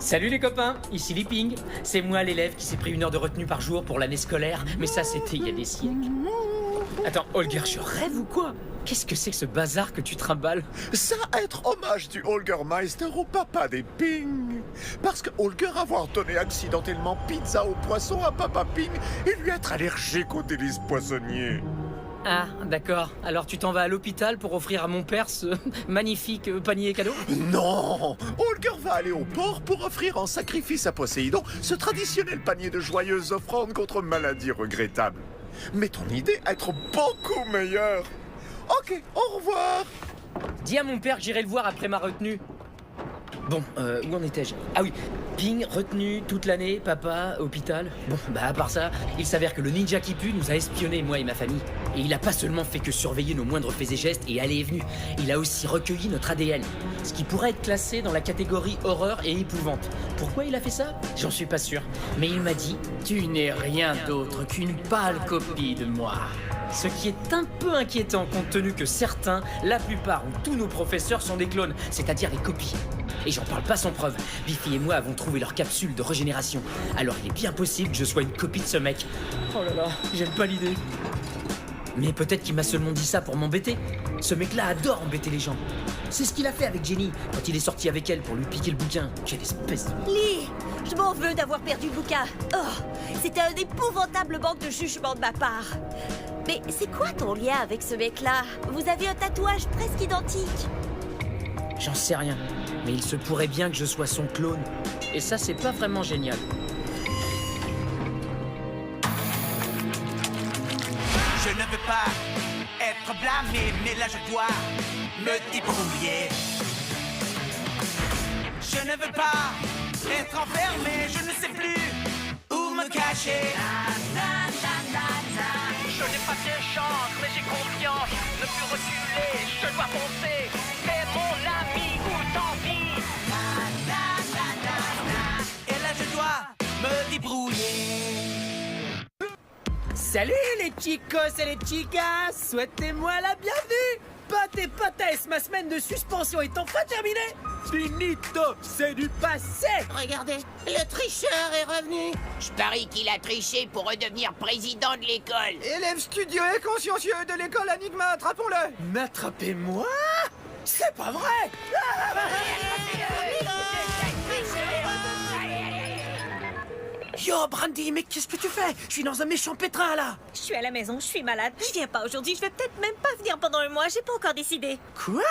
Salut les copains, ici Lipping. C'est moi l'élève qui s'est pris 1 heure de retenue par jour pour l'année scolaire, mais ça c'était il y a des siècles. Attends, Holger, je rêve ou quoi? Qu'est-ce que c'est que ce bazar que tu trimbales? Ça être hommage du Holgermeister au papa des Ping. Parce que Holger avoir donné accidentellement pizza au poisson à papa Ping et lui être allergique aux délices poissonniers. Ah, d'accord. Alors tu t'en vas à l'hôpital pour offrir à mon père ce magnifique panier cadeau? Non, Holger va aller au port pour offrir en sacrifice à Poséidon ce traditionnel panier de joyeuses offrandes contre maladies regrettables. Mais ton idée être beaucoup meilleure. Ok, au revoir. Dis à mon père que j'irai le voir après ma retenue. Bon, où en étais-je? Ah oui, Ping, retenue toute l'année, papa, hôpital. Bon, bah à part ça, il s'avère que le ninja qui pue nous a espionnés, moi et ma famille. Et il a pas seulement fait que surveiller nos moindres faits et gestes et aller et venus, il a aussi recueilli notre ADN, ce qui pourrait être classé dans la catégorie horreur et épouvante. Pourquoi il a fait ça? J'en suis pas sûr. Mais il m'a dit, tu n'es rien d'autre qu'une pâle copie de moi. Ce qui est un peu inquiétant compte tenu que certains, la plupart ou tous nos professeurs sont des clones, c'est-à-dire des copies. Et j'en parle pas sans preuve. Biffy et moi avons trouvé leur capsule de régénération. Alors il est bien possible que je sois une copie de ce mec. Oh là là, j'aime pas l'idée. Mais peut-être qu'il m'a seulement dit ça pour m'embêter. Ce mec-là adore embêter les gens. C'est ce qu'il a fait avec Jenny quand il est sorti avec elle pour lui piquer le bouquin. Quelle espèce de... Lee, je m'en veux d'avoir perdu le bouquin. Oh, c'était un épouvantable manque de jugement de ma part. Mais c'est quoi ton lien avec ce mec-là? Vous avez un tatouage presque identique. J'en sais rien. Mais il se pourrait bien que je sois son clone. Et ça, c'est pas vraiment génial. Je ne veux pas être blâmé, mais là je dois me débrouiller. Je ne veux pas être enfermé, je ne sais plus où me cacher. Je n'ai pas bien chance, mais j'ai confiance. Ne plus reculer, je dois foncer. C'est mon ami ou tant pis. Et là je dois me débrouiller. Salut les chicos et les chicas! Souhaitez-moi la bienvenue! Potes et potesses, ma semaine de suspension est enfin terminée! Finito, c'est du passé! Regardez, le tricheur est revenu. Je parie qu'il a triché pour redevenir président de l'école. Élève studieux et consciencieux de l'école Enigma, attrapons-le! M'attrapez-moi? C'est pas vrai! Yo, Brandy, mais qu'est-ce que tu fais? Je suis dans un méchant pétrin, là! Je suis à la maison, je suis malade. Je viens pas aujourd'hui, je vais peut-être même pas venir pendant un mois, j'ai pas encore décidé. Quoi?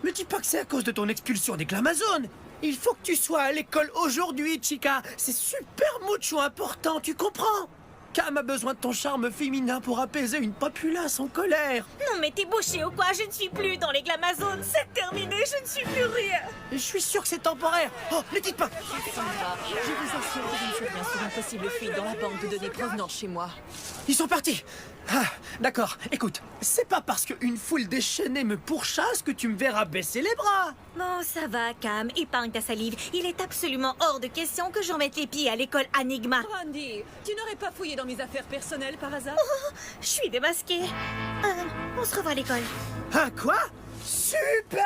Me dis pas que c'est à cause de ton expulsion des Glamazones! Il faut que tu sois à l'école aujourd'hui, chica! C'est super mucho important, tu comprends? Cam a besoin de ton charme féminin pour apaiser une populace en colère! Non mais t'es bouché ou quoi? Je ne suis plus dans les Glamazones, c'est terminé, je ne suis plus rien. Je suis sûr que c'est temporaire! Oh, ne dites pas! Je vous assure que je me souviens sur une possible fuite dans la banque de données provenant de chez moi. Ils sont partis! Ah, d'accord, écoute, c'est pas parce qu'une foule déchaînée me pourchasse que tu me verras baisser les bras! Bon, ça va, Cam, épargne ta salive. Il est absolument hors de question que je remette les pieds à l'école Enigma. Randy, tu n'aurais pas fouillé dans mes affaires personnelles par hasard? Je suis démasquée. On se revoit à l'école. Ah, quoi? Super!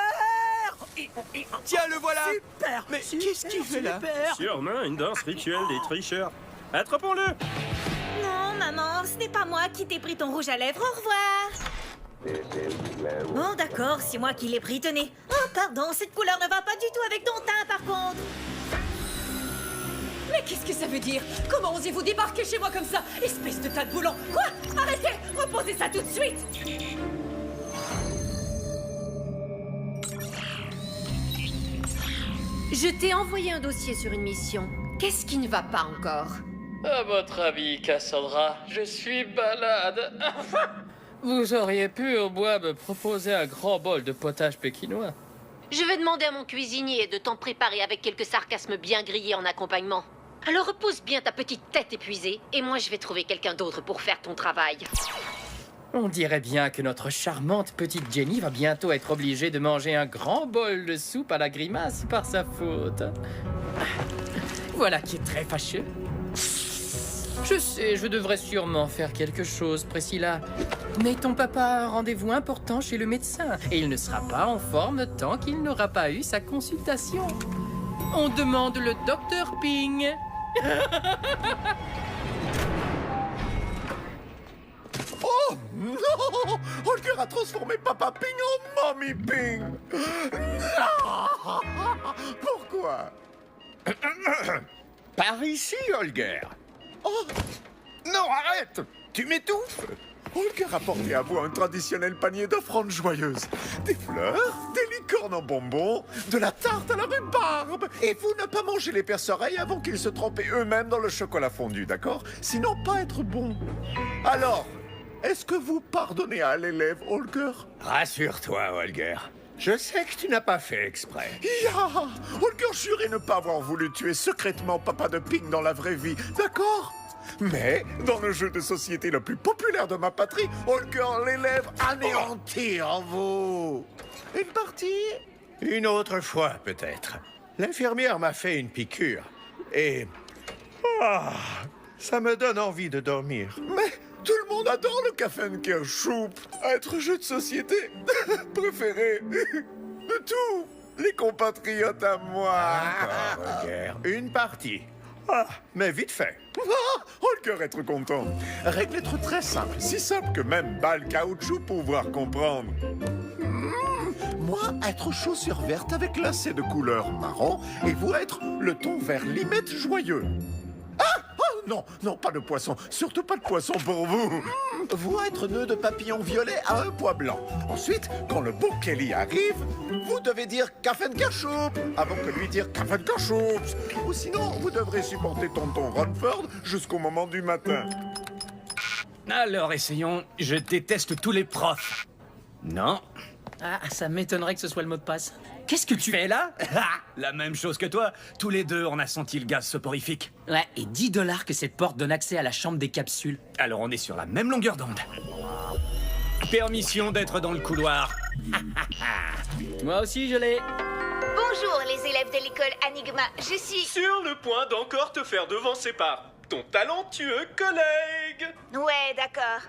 Tiens, le voilà! Super! Mais qu'est-ce qu'il fait là? Super! Sûrement une danse rituelle des tricheurs. Attrapons-le! Non, maman, ce n'est pas moi qui t'ai pris ton rouge à lèvres. Au revoir. Bon, d'accord, c'est moi qui l'ai pris. Tenez. Oh, pardon, cette couleur ne va pas du tout avec ton teint, par contre. Mais qu'est-ce que ça veut dire? Comment osez-vous débarquer chez moi comme ça? Espèce de tas de boulons! Quoi? Arrêtez! Reposez ça tout de suite! Je t'ai envoyé un dossier sur une mission. Qu'est-ce qui ne va pas encore? À votre avis, Cassandra, je suis malade. Vous auriez pu au moins me proposer un grand bol de potage pékinois. Je vais demander à mon cuisinier de t'en préparer avec quelques sarcasmes bien grillés en accompagnement. Alors repose bien ta petite tête épuisée, et moi je vais trouver quelqu'un d'autre pour faire ton travail. On dirait bien que notre charmante petite Jenny va bientôt être obligée de manger un grand bol de soupe à la grimace par sa faute. Voilà qui est très fâcheux. Je sais, je devrais sûrement faire quelque chose, Priscilla. Mais ton papa a un rendez-vous important chez le médecin. Et il ne sera pas en forme tant qu'il n'aura pas eu sa consultation. On demande le Dr Ping. Oh non! Holger a transformé Papa Ping en Mommy Ping! Non! Pourquoi? Par ici, Holger. Oh! Non, arrête! Tu m'étouffes! Holger a porté à vous un traditionnel panier d'offrandes joyeuses. Des fleurs, des licornes en bonbons, de la tarte à la rhubarbe. Et vous ne pas manger les perce-oreilles avant qu'ils se trempent eux-mêmes dans le chocolat fondu, d'accord? Sinon, pas être bon. Alors, est-ce que vous pardonnez à l'élève, Holger? Rassure-toi, Holger. Je sais que tu n'as pas fait exprès. Ya! Holger jurait ne pas avoir voulu tuer secrètement Papa de Ping dans la vraie vie, d'accord? Mais, dans le jeu de société le plus populaire de ma patrie, Holger l'élève anéanti en vous. Une partie? Une autre fois, peut-être. L'infirmière m'a fait une piqûre. Et... Ah, ça me donne envie de dormir. Mais tout le monde adore le Kaffenkirchhoop, être jeu de société préféré de tous les compatriotes à moi. Encore, Holger. Une partie. Ah, mais vite fait. Ah, Holger être content. Règle être très simple, si simple que même balle caoutchouc pouvoir comprendre. Moi, être chaussure verte avec lacets de couleur marron et vous être le ton vert limette joyeux. Ah! Oh, non, non, pas de poisson. Surtout pas de poisson pour vous. Vous être nœud de papillon violet à un pois blanc. Ensuite, quand le beau Kelly arrive, vous devez dire Kaffenkirchhoop avant que lui dire Kaffenkirchhoop. Ou sinon, vous devrez supporter tonton Ronford jusqu'au moment du matin. Alors, essayons. Je déteste tous les profs. Non. Ah, ça m'étonnerait que ce soit le mot de passe. Qu'est-ce que tu fais là? La même chose que toi. Tous les deux, on a senti le gaz soporifique. Ouais, et 10 $ que cette porte donne accès à la chambre des capsules. Alors on est sur la même longueur d'onde. Permission d'être dans le couloir. Moi aussi, je l'ai. Bonjour les élèves de l'école Enigma, je suis... Sur le point d'encore te faire devancer par ton talentueux collègue. Ouais, d'accord.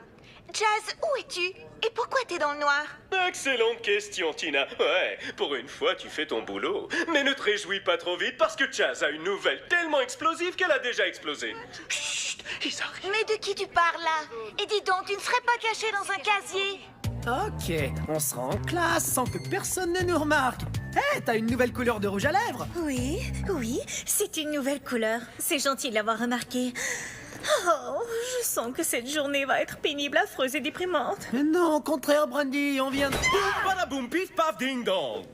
Jazz, où es-tu? Et pourquoi t'es dans le noir? Excellente question, Tina. Ouais, pour une fois, tu fais ton boulot. Mais ne te réjouis pas trop vite parce que Chaz a une nouvelle tellement explosive qu'elle a déjà explosé. Chut, ils arrivent. Mais de qui tu parles là? Et dis donc, tu ne serais pas caché dans un casier? Ok, on sera en classe sans que personne ne nous remarque. Hé, t'as une nouvelle couleur de rouge à lèvres? Oui, oui, c'est une nouvelle couleur. C'est gentil de l'avoir remarqué. Oh, je sens que cette journée va être pénible, affreuse et déprimante. Mais non, au contraire, Brandy, on vient de... Badaboum, pif, paf, ding dong.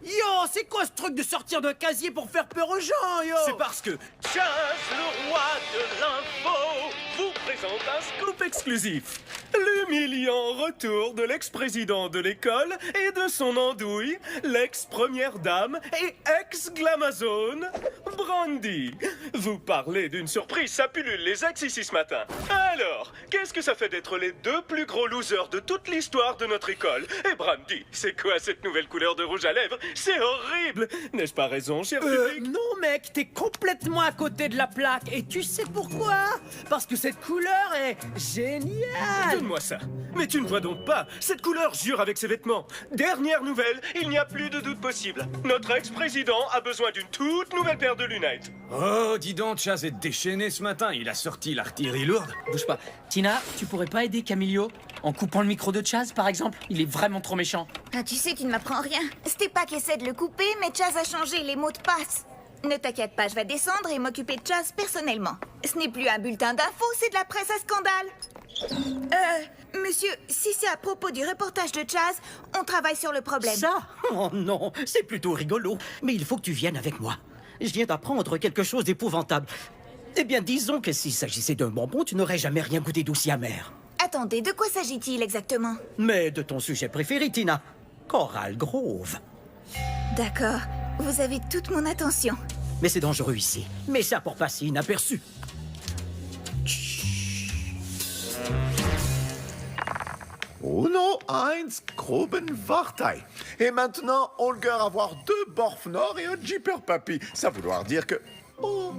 Yo, c'est quoi ce truc de sortir d'un casier pour faire peur aux gens, yo? C'est parce que Chaz, le roi de l'info, vous présente un scoop exclusif. L'humiliant retour de l'ex-président de l'école et de son andouille, l'ex-première dame et ex-glamazone, Brandy. Vous parlez d'une surprise, ça pullule les ex ici ce matin. Alors, qu'est-ce que ça fait d'être les deux plus gros losers de toute l'histoire de notre école? Et Brandy, c'est quoi cette nouvelle couleur de rouge à lèvres? C'est horrible! N'ai-je pas raison, cher public? Non, mec, t'es complètement à côté de la plaque. Et tu sais pourquoi? Parce que cette couleur est géniale. Donne-moi ça. Mais tu ne vois donc pas. Cette couleur jure avec ses vêtements. Dernière nouvelle, il n'y a plus de doute possible. Notre ex-président a besoin d'une toute nouvelle paire de lunettes. Oh, dis donc, Chaz est déchaîné ce matin. Il a sorti l'artillerie lourde. Bouge pas. Tina, tu pourrais pas aider Camillo? En coupant le micro de Chaz, par exemple? Il est vraiment trop méchant. Ah, tu sais, tu ne m'apprends rien. C'était pas qu'essaie de le couper, mais Chaz a changé les mots de passe. Ne t'inquiète pas, je vais descendre et m'occuper de Chaz personnellement. Ce n'est plus un bulletin d'infos, c'est de la presse à scandale. Monsieur, si c'est à propos du reportage de Chaz, on travaille sur le problème. Ça? Oh non, c'est plutôt rigolo. Mais il faut que tu viennes avec moi. Je viens d'apprendre quelque chose d'épouvantable. Eh bien, disons que s'il s'agissait d'un bonbon, tu n'aurais jamais rien goûté d'aussi amer. Attendez, de quoi s'agit-il exactement? Mais de ton sujet préféré, Tina. Coral Grove. D'accord, vous avez toute mon attention. Mais c'est dangereux ici. Mais ça pour passer inaperçu. Uno, eins, Grubenwartei. Et maintenant, Holger avoir 2 Borfnor et un Jeeper Papy. Ça vouloir dire que... Oh,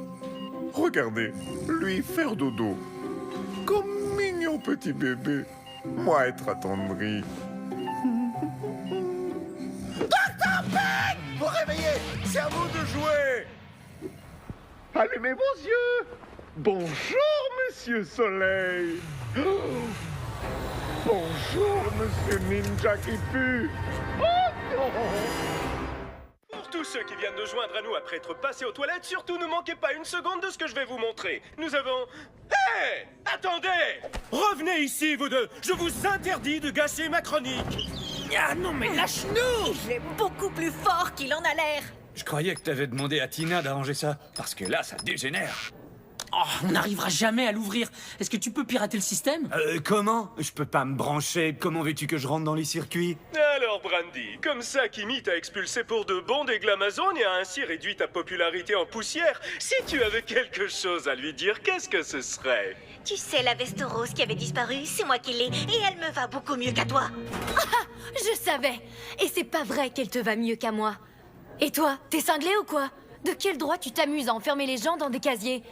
regardez, lui faire dodo. Comme mignon petit bébé. Moi être attendri. Dr. Pig! Vous réveillez! C'est à vous de jouer! Allumez vos yeux! Bonjour, Monsieur Soleil! Oh, bonjour, Monsieur Ninja qui pue! Oh non! Pour tous ceux qui viennent de joindre à nous après être passés aux toilettes, surtout ne manquez pas une seconde de ce que je vais vous montrer. Nous avons... Hé! Attendez! Revenez ici, vous deux! Je vous interdis de gâcher ma chronique! Ah non, mais lâche-nous! Il est beaucoup plus fort qu'il en a l'air. Je croyais que t'avais demandé à Tina d'arranger ça, parce que là, ça dégénère. Oh, on n'arrivera jamais à l'ouvrir. Est-ce que tu peux pirater le système? Comment? Je peux pas me brancher. Comment veux-tu que je rentre dans les circuits? Alors, Brandy, comme ça Kimi t'a expulsé pour de bon des Glamazon et a ainsi réduit ta popularité en poussière, si tu avais quelque chose à lui dire, qu'est-ce que ce serait? Tu sais, la veste rose qui avait disparu, c'est moi qui l'ai, et elle me va beaucoup mieux qu'à toi. Je savais. Et c'est pas vrai qu'elle te va mieux qu'à moi. Et toi, t'es cinglé ou quoi? De quel droit tu t'amuses à enfermer les gens dans des casiers?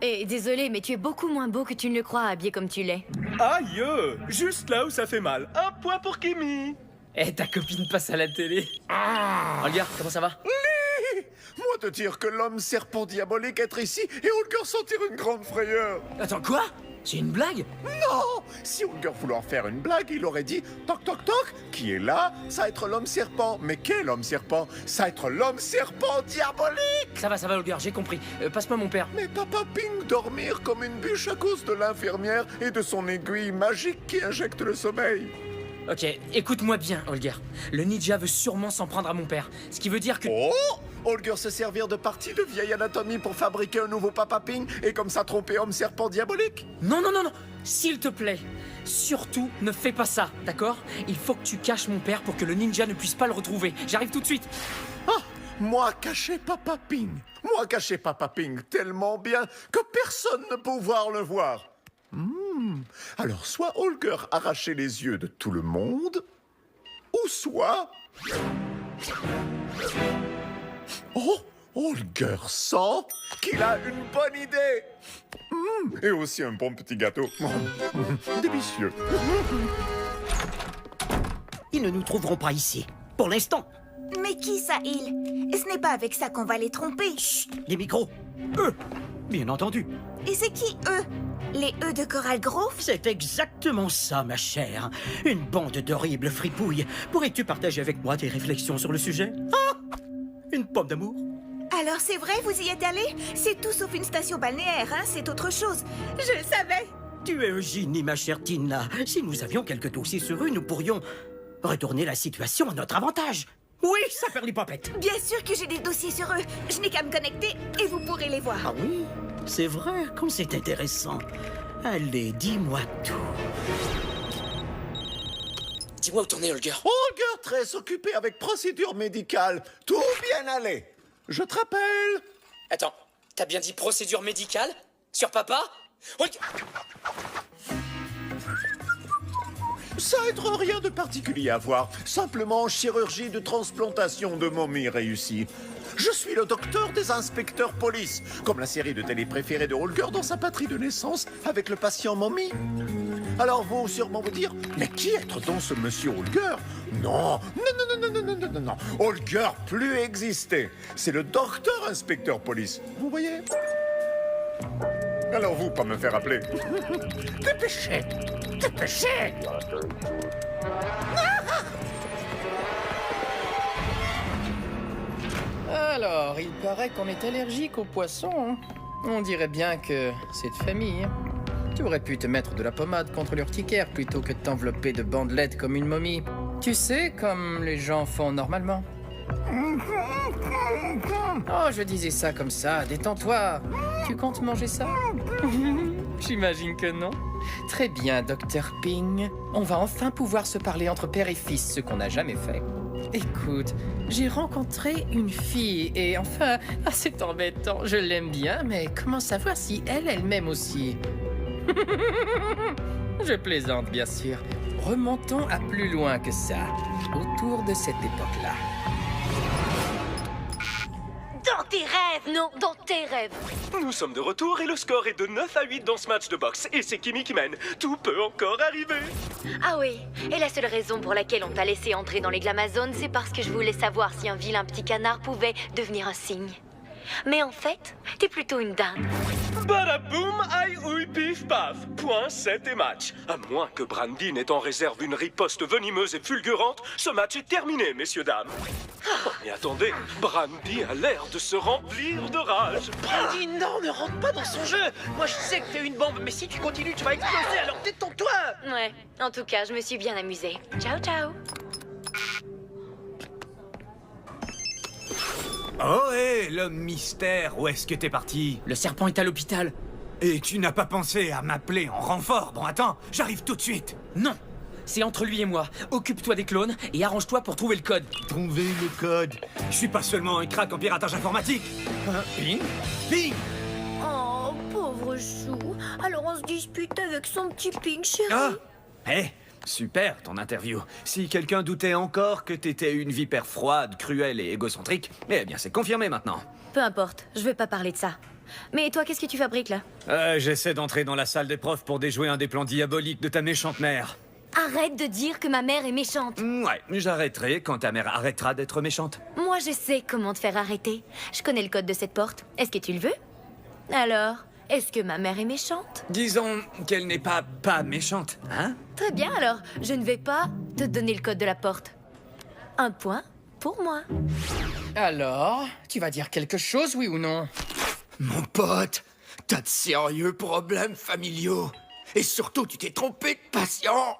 Et désolé, mais tu es beaucoup moins beau que tu ne le crois, habillé comme tu l'es. Aïe! Juste là où ça fait mal. Un point pour Kimi! Eh, ta copine passe à la télé. Regarde, comment ça va? Moi te dire que l'homme serpent diabolique être ici et Holger sentir une grande frayeur. Attends, quoi? C'est une blague? Non! Si Holger voulait en faire une blague, il aurait dit toc toc toc, qui est là? Ça va être l'homme serpent. Mais quel homme serpent? Ça va être l'homme serpent diabolique! Ça va, Holger, j'ai compris. Passe-moi mon père. Mais Papa Ping dormir comme une bûche à cause de l'infirmière et de son aiguille magique qui injecte le sommeil. Ok, écoute-moi bien, Holger. Le ninja veut sûrement s'en prendre à mon père. Ce qui veut dire que... Oh! Holger se servir de partie de vieille anatomie pour fabriquer un nouveau Papa Ping et comme ça tromper homme serpent diabolique? Non, s'il te plaît, surtout ne fais pas ça, d'accord? Il faut que tu caches mon père pour que le ninja ne puisse pas le retrouver. J'arrive tout de suite. Ah! Moi cacher Papa Ping! Moi cacher Papa Ping tellement bien que personne ne peut voir le voir. Alors soit Holger arrachait les yeux de tout le monde, ou soit... Oh! Holger sent qu'il a une bonne idée. Et aussi un bon petit gâteau. Délicieux. Ils ne nous trouveront pas ici. Pour l'instant. Mais qui ça, il? Ce n'est pas avec ça qu'on va les tromper. Chut, les micros. Eux, bien entendu. Et c'est qui, eux? Les œufs de Coral Grove? C'est exactement ça, ma chère. Une bande d'horribles fripouilles. Pourrais-tu partager avec moi tes réflexions sur le sujet? Ah! Une pomme d'amour? Alors c'est vrai, vous y êtes allé? C'est tout sauf une station balnéaire, hein? C'est autre chose. Je le savais. Tu es un génie, ma chère Tina. Si nous avions quelques dossiers sur eux, nous pourrions retourner la situation à notre avantage. Oui, ça perd les popettes. Bien sûr que j'ai des dossiers sur eux. Je n'ai qu'à me connecter et vous pourrez les voir. Ah oui? C'est vrai, comme c'est intéressant. Allez, dis-moi tout. Dis-moi où t'en es, Holger. Holger très occupé avec procédure médicale. Tout bien allé. Je te rappelle. Attends, t'as bien dit procédure médicale? Sur papa? Holger... Ça être rien de particulier à voir. Simplement chirurgie de transplantation de momie réussie. Je suis le docteur des inspecteurs police, comme la série de télé préférée de Holger dans sa patrie de naissance avec le patient momie. Alors vous sûrement vous dire, mais qui est donc ce monsieur Holger? Non. Holger plus existé. C'est le docteur inspecteur police. Vous voyez? Alors vous, pas me faire appeler. Dépêchez. Alors, il paraît qu'on est allergique aux poissons. Hein. On dirait bien que c'est de famille. Tu aurais pu te mettre de la pommade contre l'urticaire plutôt que de t'envelopper de bandelettes comme une momie. Tu sais, comme les gens font normalement. Oh, je disais ça comme ça, détends-toi. Tu comptes manger ça? J'imagine que non. Très bien, Dr. Ping. On va enfin pouvoir se parler entre père et fils, ce qu'on n'a jamais fait. Écoute, j'ai rencontré une fille et enfin, c'est embêtant, je l'aime bien, mais comment savoir si elle m'aime aussi? Je plaisante, bien sûr. Remontons à plus loin que ça, autour de cette époque-là. Dans tes rêves! Non, dans tes rêves! Nous sommes de retour et le score est de 9 à 8 dans ce match de boxe. Et c'est Kimi qui mène. Tout peut encore arriver. Ah oui, et la seule raison pour laquelle on t'a laissé entrer dans les Glamazones, c'est parce que je voulais savoir si un vilain petit canard pouvait devenir un cygne. Mais en fait, t'es plutôt une dinde. Badaboum, aïe, ouille, pif, paf. Point 7 et match. À moins que Brandy n'ait en réserve une riposte venimeuse et fulgurante, ce match est terminé, messieurs, dames. Oh, mais attendez, Brandy a l'air de se remplir de rage. Brandy, non, ne rentre pas dans son jeu. Moi, je sais que t'es une bombe, mais si tu continues, tu vas exploser, alors détends-toi. Ouais, en tout cas, je me suis bien amusée. Ciao, ciao. Oh, hé, l'homme mystère, où est-ce que t'es parti? Le serpent est à l'hôpital. Et tu n'as pas pensé à m'appeler en renfort? Bon, attends, j'arrive tout de suite. Non, c'est entre lui et moi. Occupe-toi des clones et arrange-toi pour trouver le code. Trouver le code? Je suis pas seulement un crack en piratage informatique. Ping? Ping! Oh, pauvre chou. Alors on se dispute avec son petit Ping, chérie. Ah! Hé, super ton interview. Si quelqu'un doutait encore que t'étais une vipère froide, cruelle et égocentrique, eh bien c'est confirmé maintenant. Peu importe, je veux pas parler de ça. Mais toi, qu'est-ce que tu fabriques là? J'essaie d'entrer dans la salle des profs pour déjouer un des plans diaboliques de ta méchante mère. Arrête de dire que ma mère est méchante. Ouais, j'arrêterai quand ta mère arrêtera d'être méchante. Moi, je sais comment te faire arrêter. Je connais le code de cette porte. Est-ce que tu le veux? Alors, est-ce que ma mère est méchante? Disons qu'elle n'est pas méchante, hein? Très bien, alors, je ne vais pas te donner le code de la porte. Un point pour moi. Alors, tu vas dire quelque chose, oui ou non? Mon pote, t'as de sérieux problèmes familiaux. Et surtout, tu t'es trompé de patient.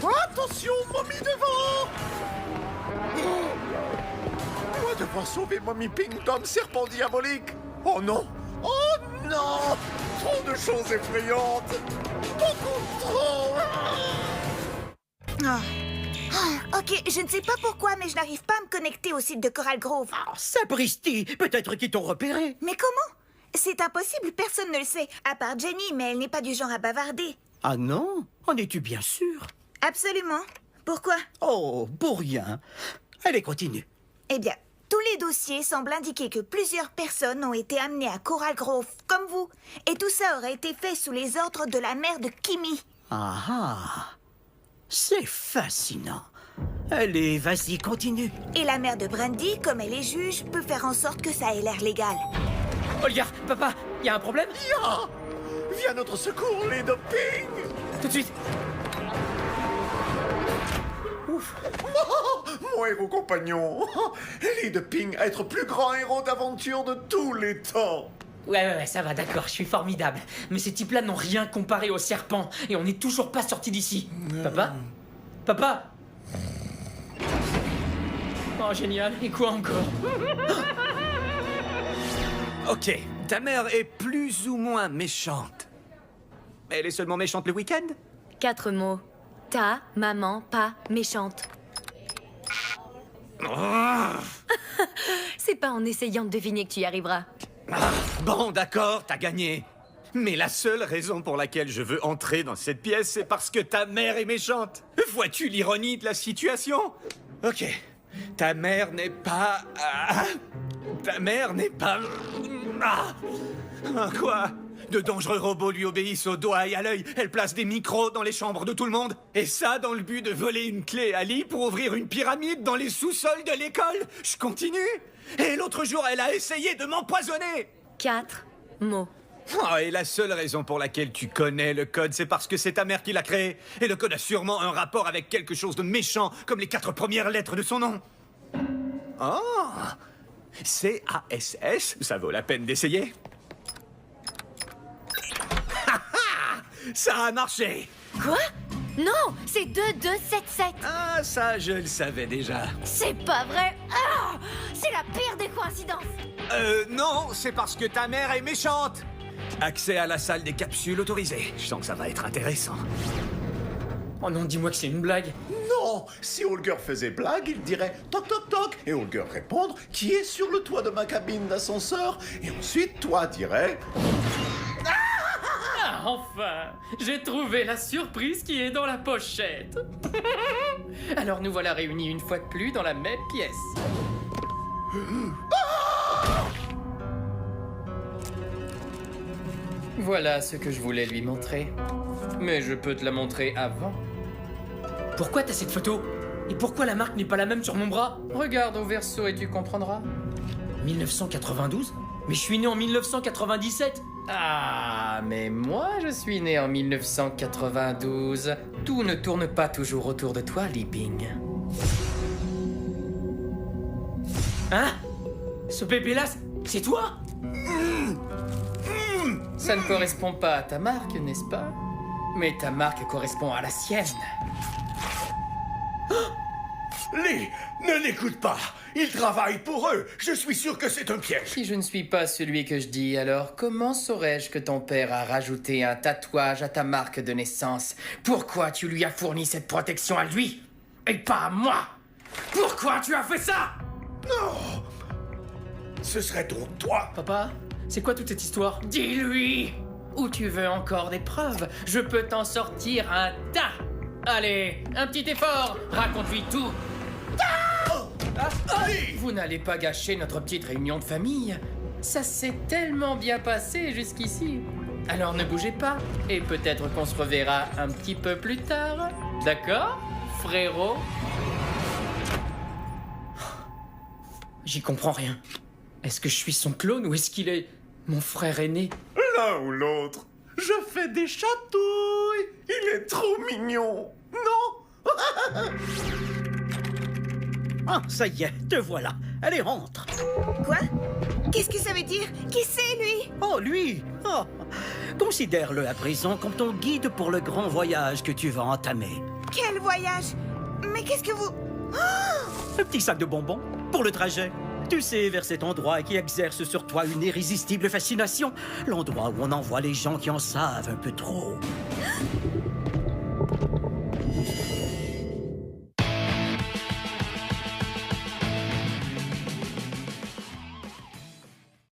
Attention, momie devant. Moi devoir sauver Mommy Ping d'homme serpent diabolique. Oh non. Oh non. Trop de choses effrayantes. Beaucoup trop. Ok, je ne sais pas pourquoi, mais je n'arrive pas à me connecter au site de Coral Grove. Oh, sapristi! Peut-être qu'ils t'ont repéré. Mais comment? C'est impossible, personne ne le sait. À part Jenny, mais elle n'est pas du genre à bavarder. Ah non? En es-tu bien sûr? Absolument. Pourquoi? Oh, pour rien. Allez, continue. Eh bien, tous les dossiers semblent indiquer que plusieurs personnes ont été amenées à Coral Grove, comme vous. Et tout ça aurait été fait sous les ordres de la mère de Kimi. Ah ah! C'est fascinant. Allez, vas-y, continue. Et la mère de Brandy, comme elle est juge, peut faire en sorte que ça ait l'air légal. Olga, papa, y a un problème? Viens à notre secours, les de Ping. Tout de suite. Ouf. Mon héros compagnon. Les de Ping à être plus grand héros d'aventure de tous les temps. Ouais, ça va, d'accord, je suis formidable. Mais ces types-là n'ont rien comparé aux serpents. Et on n'est toujours pas sortis d'ici. Papa? Papa? Oh, génial. Et quoi encore? Ok, ta mère est plus ou moins méchante. Elle est seulement méchante le week-end? 4 mots. Ta maman pas méchante. C'est pas en essayant de deviner que tu y arriveras. Bon, d'accord, t'as gagné. Mais la seule raison pour laquelle je veux entrer dans cette pièce, c'est parce que ta mère est méchante. Vois-tu l'ironie de la situation? Ok, ta mère n'est pas... ta mère n'est pas... Quoi? De dangereux robots lui obéissent au doigt et à l'œil. Elle place des micros dans les chambres de tout le monde. Et ça dans le but de voler une clé à Ali pour ouvrir une pyramide dans les sous-sols de l'école. Je continue. Et l'autre jour, elle a essayé de m'empoisonner. 4 mots. Oh, et la seule raison pour laquelle tu connais le code, c'est parce que c'est ta mère qui l'a créé. Et le code a sûrement un rapport avec quelque chose de méchant, comme les 4 premières lettres de son nom. Oh, C-A-S-S, ça vaut la peine d'essayer. Ça a marché. Quoi? Non, c'est 2277. Ah, ça, je le savais déjà. C'est pas vrai. Ah, c'est la pire des coïncidences. Non, c'est parce que ta mère est méchante. Accès à la salle des capsules autorisée. Je sens que ça va être intéressant. Oh non, dis-moi que c'est une blague. Non, si Holger faisait blague, il dirait toc toc toc et Holger répondre qui est sur le toit de ma cabine d'ascenseur et ensuite toi dirais Ah, enfin, j'ai trouvé la surprise qui est dans la pochette. Alors nous voilà réunis une fois de plus dans la même pièce. Voilà ce que je voulais lui montrer. Mais je peux te la montrer avant. Pourquoi t'as cette photo? Et pourquoi la marque n'est pas la même sur mon bras? Regarde au verso et tu comprendras. 1992? Mais je suis né en 1997. Ah, mais moi je suis né en 1992. Tout ne tourne pas toujours autour de toi, Li Ping. Hein? Ce bébé-là, c'est toi? Ça ne correspond pas à ta marque, n'est-ce pas? Mais ta marque correspond à la sienne. Lee, ne l'écoute pas. Il travaille pour eux. Je suis sûr que c'est un piège. Si je ne suis pas celui que je dis, alors comment saurais-je que ton père a rajouté un tatouage à ta marque de naissance? Pourquoi tu lui as fourni cette protection à lui et pas à moi? Pourquoi tu as fait ça? Non! Ce serait donc toi. Papa, c'est quoi toute cette histoire? Dis-lui! Ou tu veux encore des preuves? Je peux t'en sortir un tas! Allez, un petit effort! Raconte-lui tout! Vous n'allez pas gâcher notre petite réunion de famille. Ça s'est tellement bien passé jusqu'ici. Alors ne bougez pas, et peut-être qu'on se reverra un petit peu plus tard. D'accord, frérot? J'y comprends rien. Est-ce que je suis son clone ou est-ce qu'il est mon frère aîné? L'un ou l'autre. Je fais des chatouilles. Il est trop mignon. Non? Ah, ça y est, te voilà. Allez, rentre. Quoi? Qu'est-ce que ça veut dire? Qui c'est, lui? Oh, lui! Oh. Considère-le à présent comme ton guide pour le grand voyage que tu vas entamer. Quel voyage? Mais qu'est-ce que vous... Un petit sac de bonbons pour le trajet. Tu sais, vers cet endroit qui exerce sur toi une irrésistible fascination. L'endroit où on envoie les gens qui en savent un peu trop.